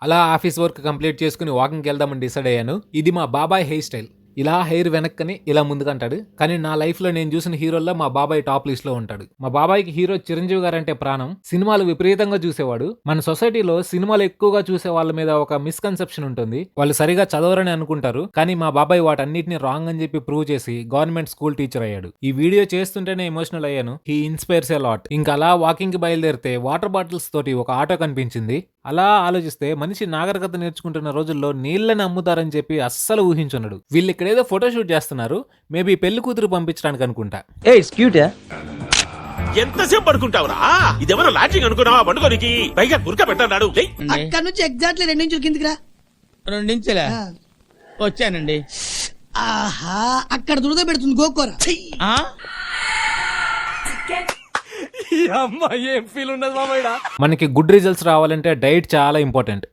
అలా office work complete చేసుకుని వాకింగ్కి వెళ్దామని డిసైడ్ అయ్యాను. ఇది మా బాబాయ్ హెయిర్ స్టైల్. ఇలా హెయిర్ వెనక్కని ఇలా ముందుకంటాడు. కానీ నా లైఫ్ లో నేను చూసిన హీరోల్లో మా బాబాయ్ టాప్ లిస్ట్ లో ఉంటాడు. మా బాబాయ్కి హీరో చిరంజీవి గారు అంటే ప్రాణం. సినిమాలు విపరీతంగా చూసేవాడు. మన సొసైటీలో సినిమాలు ఎక్కువగా చూసే వాళ్ళ మీద ఒక మిస్కన్సెప్షన్ ఉంటుంది. వాళ్ళు సరిగా చదవరని అనుకుంటారు. కానీ మా బాబాయ్ వాటన్నిటిని రాంగ్ అని చెప్పి ప్రూవ్ చేసి గవర్నమెంట్ స్కూల్ టీచర్ అయ్యాడు. ఈ వీడియో చేస్తుంటేనే ఎమోషనల్ అయ్యాను. He inspires a lot. ఇంకా అలా వాకింగ్ కి బయలుదేరితే వాటర్ బాటిల్స్ తోటి ఒక ఆటో కనిపించింది. అలా ఆలోచిస్తే మనిషి నాగరికత నేర్చుకుంటున్న రోజుల్లో నీళ్ళని అమ్ముతారని చెప్పి అస్సలు ఊహించున్నాడు. వీళ్ళు ఇక్కడేదో ఫోటోషూట్ చేస్తున్నారు. మేబీ పెళ్లి కూతురు పంపించడానికి అనుకుంటా. ఎంతసేపు పడుకుంటావురా? ఇదేమన్నా లాడ్జింగ్ అనుకున్నావా? పండుకోనికి పైగా గురక పెట్టన్నాడు. అక్కడ నుంచి ఎగ్జాక్ట్లీ 2 ఇంచుల కిందికి రా. 2 ఇంచులా? వచ్చానండి. ఆహా, అక్కడ దురద పెడుతుంది గోకోర. ఆ? మనకి గుడ్ రిజల్ట్స్ రావాలంటే డైట్ చాలా ఇంపార్టెంట్.